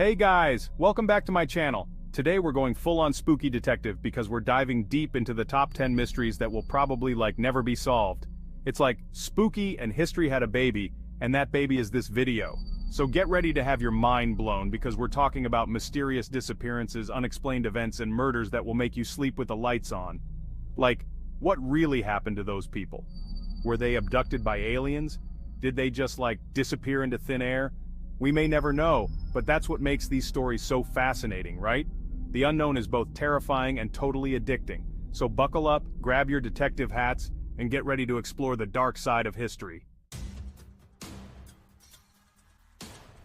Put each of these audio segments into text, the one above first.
Hey guys, welcome back to my channel. Today we're going full-on spooky detective because we're diving deep into the top 10 mysteries that will probably never be solved. It's like spooky and history had a baby, and that baby is this video. So get ready to have your mind blown because we're talking about mysterious disappearances, unexplained events, and murders that will make you sleep with the lights on. Like, what really happened to those people? Were they abducted by aliens? Did they just disappear into thin air? We may never know, but that's what makes these stories so fascinating, right? The unknown is both terrifying and totally addicting. So buckle up, grab your detective hats, and get ready to explore the dark side of history.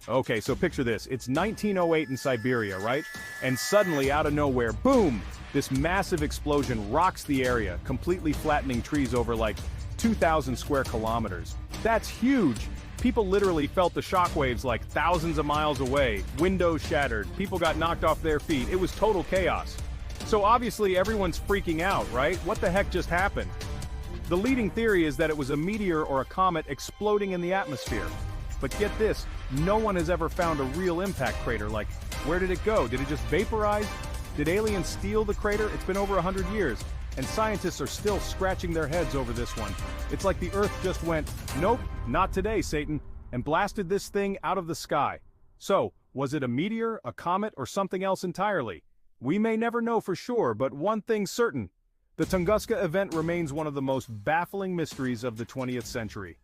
Okay, so picture this. It's 1908 in Siberia, right? And suddenly, out of nowhere, boom! This massive explosion rocks the area, completely flattening trees over 2,000 square kilometers. That's huge! People literally felt the shockwaves thousands of miles away, windows shattered, people got knocked off their feet, it was total chaos. So obviously everyone's freaking out, right? What the heck just happened? The leading theory is that it was a meteor or a comet exploding in the atmosphere. But get this, no one has ever found a real impact crater. Where did it go? Did it just vaporize? Did aliens steal the crater? It's been over 100 years. And scientists are still scratching their heads over this one. It's like the Earth just went, nope, not today, Satan, and blasted this thing out of the sky. So, was it a meteor, a comet, or something else entirely? We may never know for sure, but one thing's certain. The Tunguska event remains one of the most baffling mysteries of the 20th century.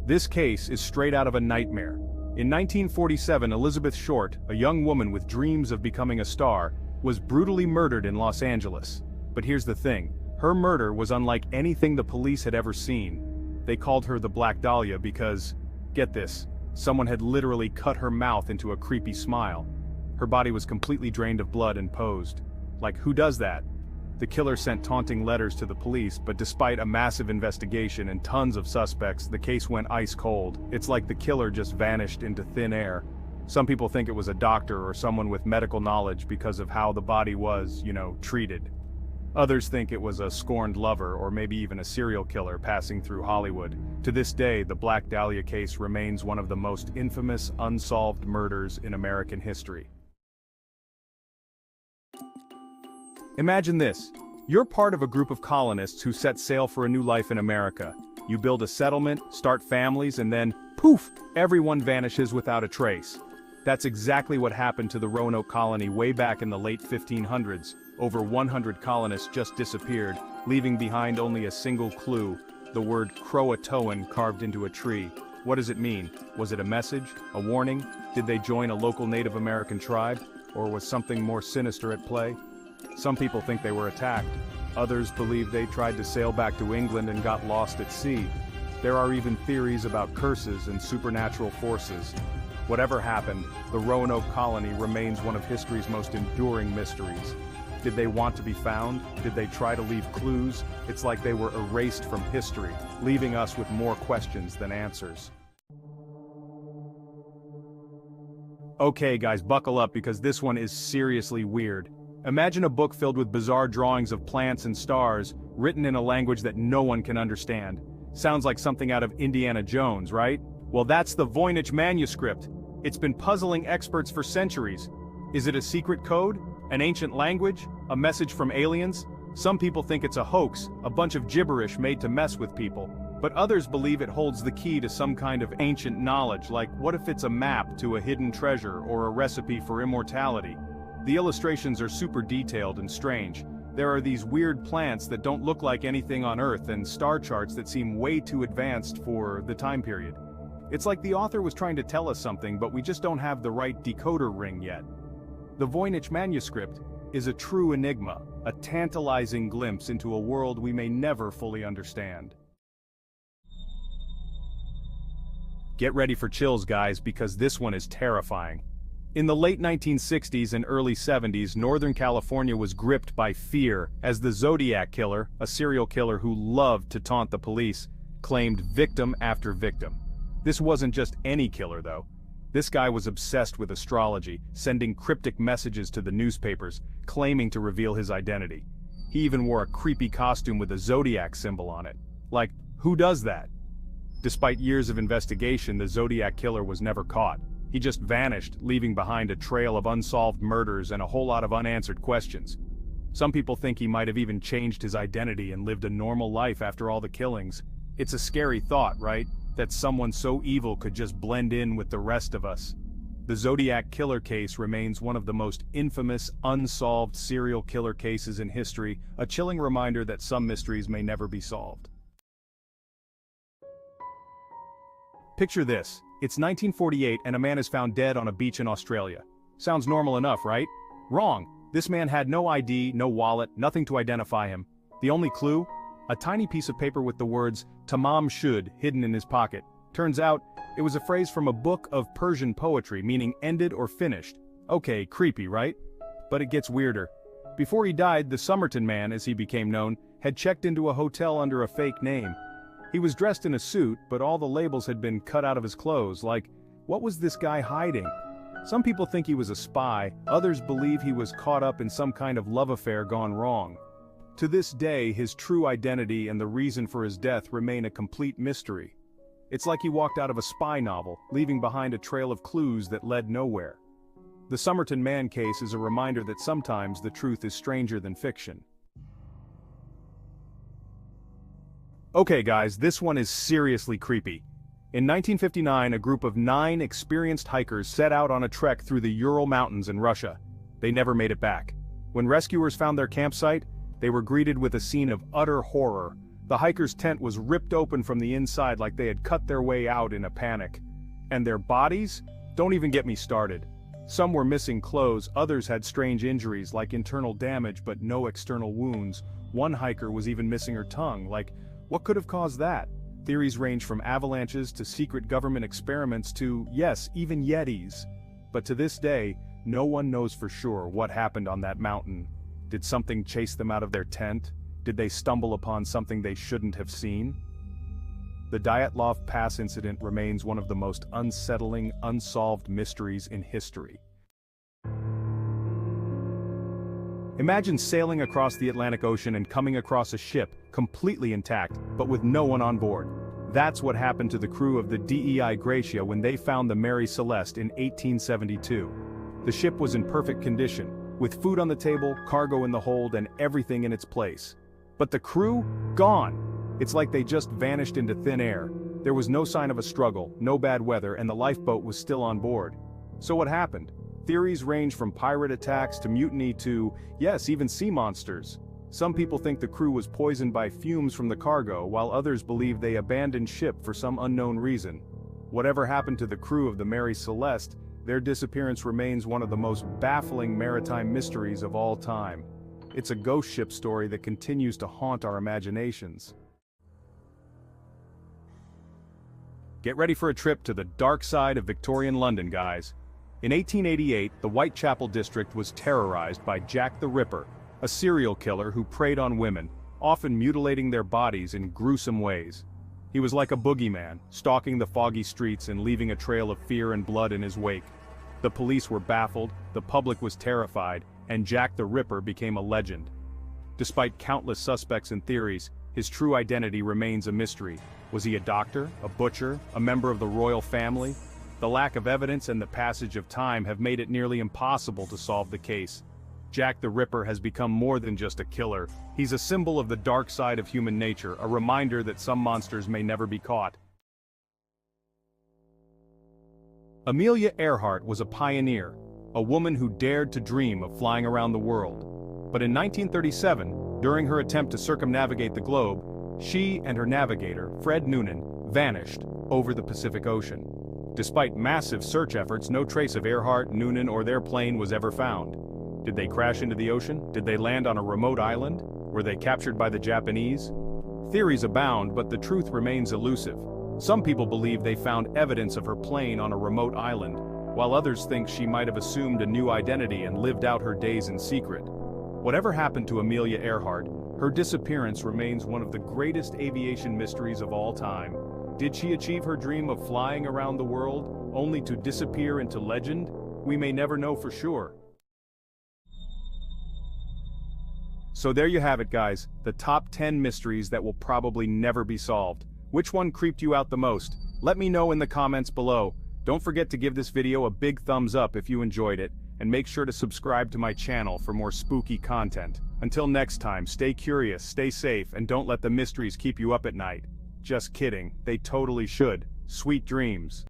This case is straight out of a nightmare. In 1947, Elizabeth Short, a young woman with dreams of becoming a star, was brutally murdered in Los Angeles. But here's the thing, her murder was unlike anything the police had ever seen. They called her the Black Dahlia because, get this, someone had literally cut her mouth into a creepy smile. Her body was completely drained of blood and posed. Who does that? The killer sent taunting letters to the police, but despite a massive investigation and tons of suspects, the case went ice cold. It's like the killer just vanished into thin air. Some people think it was a doctor or someone with medical knowledge because of how the body was, treated. Others think it was a scorned lover or maybe even a serial killer passing through Hollywood. To this day, the Black Dahlia case remains one of the most infamous unsolved murders in American history. Imagine this. You're part of a group of colonists who set sail for a new life in America. You build a settlement, start families, and then, poof, everyone vanishes without a trace. That's exactly what happened to the Roanoke colony way back in the late 1500s. Over 100 colonists just disappeared, leaving behind only a single clue, the word Croatoan carved into a tree. What does it mean? Was it a message? A warning? Did they join a local Native American tribe? Or was something more sinister at play? Some people think they were attacked. Others believe they tried to sail back to England and got lost at sea. There are even theories about curses and supernatural forces. Whatever happened, the Roanoke colony remains one of history's most enduring mysteries. Did they want to be found? Did they try to leave clues? It's like they were erased from history, leaving us with more questions than answers. Okay guys, buckle up because this one is seriously weird. Imagine a book filled with bizarre drawings of plants and stars, written in a language that no one can understand. Sounds like something out of Indiana Jones, right? Well, that's the Voynich Manuscript. It's been puzzling experts for centuries. Is it a secret code? An ancient language? A message from aliens? Some people think it's a hoax, a bunch of gibberish made to mess with people. But others believe it holds the key to some kind of ancient knowledge, what if it's a map to a hidden treasure or a recipe for immortality? The illustrations are super detailed and strange. There are these weird plants that don't look like anything on Earth and star charts that seem way too advanced for the time period. It's like the author was trying to tell us something, but we just don't have the right decoder ring yet. The Voynich Manuscript is a true enigma, a tantalizing glimpse into a world we may never fully understand. Get ready for chills, guys, because this one is terrifying. In the late 1960s and early 70s, Northern California was gripped by fear as the Zodiac killer, a serial killer who loved to taunt the police, claimed victim after victim. This wasn't just any killer though. This guy was obsessed with astrology, sending cryptic messages to the newspapers, claiming to reveal his identity. He even wore a creepy costume with a Zodiac symbol on it. Who does that? Despite years of investigation, the Zodiac killer was never caught. He just vanished, leaving behind a trail of unsolved murders and a whole lot of unanswered questions. Some people think he might have even changed his identity and lived a normal life after all the killings. It's a scary thought, right? That someone so evil could just blend in with the rest of us. The Zodiac killer case remains one of the most infamous, unsolved serial killer cases in history, a chilling reminder that some mysteries may never be solved. Picture this. It's 1948 and a man is found dead on a beach in Australia. Sounds normal enough, right? Wrong. This man had no ID, no wallet, nothing to identify him. The only clue? A tiny piece of paper with the words, "Tamam Shud," hidden in his pocket. Turns out, it was a phrase from a book of Persian poetry meaning ended or finished. Okay, creepy, right? But it gets weirder. Before he died, the Somerton man, as he became known, had checked into a hotel under a fake name. He was dressed in a suit, but all the labels had been cut out of his clothes, like, what was this guy hiding? Some people think he was a spy, others believe he was caught up in some kind of love affair gone wrong. To this day, his true identity and the reason for his death remain a complete mystery. It's like he walked out of a spy novel, leaving behind a trail of clues that led nowhere. The Somerton man case is a reminder that sometimes the truth is stranger than fiction. Okay guys, this one is seriously creepy. In 1959, a group of 9 experienced hikers set out on a trek through the Ural Mountains in Russia. They never made it back. When rescuers found their campsite, they were greeted with a scene of utter horror. The hikers' tent was ripped open from the inside like they had cut their way out in a panic. And their bodies? Don't even get me started. Some were missing clothes, others had strange injuries like internal damage but no external wounds. One hiker was even missing her tongue, like, what could have caused that? Theories range from avalanches to secret government experiments to, yes, even Yetis. But to this day, no one knows for sure what happened on that mountain. Did something chase them out of their tent? Did they stumble upon something they shouldn't have seen? The Dyatlov Pass incident remains one of the most unsettling, unsolved mysteries in history. Imagine sailing across the Atlantic Ocean and coming across a ship, completely intact, but with no one on board. That's what happened to the crew of the DEI Gracia when they found the Mary Celeste in 1872. The ship was in perfect condition, with food on the table, cargo in the hold, and everything in its place. But the crew? Gone! It's like they just vanished into thin air. There was no sign of a struggle, no bad weather, and the lifeboat was still on board. So what happened? Theories range from pirate attacks to mutiny to, yes, even sea monsters. Some people think the crew was poisoned by fumes from the cargo, while others believe they abandoned ship for some unknown reason. Whatever happened to the crew of the Mary Celeste, their disappearance remains one of the most baffling maritime mysteries of all time. It's a ghost ship story that continues to haunt our imaginations. Get ready for a trip to the dark side of Victorian London, guys. In 1888, the Whitechapel district was terrorized by Jack the Ripper, a serial killer who preyed on women, often mutilating their bodies in gruesome ways. He was like a boogeyman, stalking the foggy streets and leaving a trail of fear and blood in his wake. The police were baffled, the public was terrified, and Jack the Ripper became a legend. Despite countless suspects and theories, his true identity remains a mystery. Was he a doctor, a butcher, a member of the royal family? The lack of evidence and the passage of time have made it nearly impossible to solve the case. Jack the Ripper has become more than just a killer. He's a symbol of the dark side of human nature, a reminder that some monsters may never be caught. Amelia Earhart was a pioneer, a woman who dared to dream of flying around the world. But in 1937, during her attempt to circumnavigate the globe, she and her navigator, Fred Noonan, vanished over the Pacific Ocean. Despite massive search efforts, no trace of Earhart, Noonan, or their plane was ever found. Did they crash into the ocean? Did they land on a remote island? Were they captured by the Japanese? Theories abound, but the truth remains elusive. Some people believe they found evidence of her plane on a remote island, while others think she might have assumed a new identity and lived out her days in secret. Whatever happened to Amelia Earhart, her disappearance remains one of the greatest aviation mysteries of all time. Did she achieve her dream of flying around the world, only to disappear into legend? We may never know for sure. So there you have it, guys, the top 10 mysteries that will probably never be solved. Which one creeped you out the most? Let me know in the comments below. Don't forget to give this video a big thumbs up if you enjoyed it, and make sure to subscribe to my channel for more spooky content. Until next time, stay curious, stay safe, and don't let the mysteries keep you up at night. Just kidding, they totally should. Sweet dreams.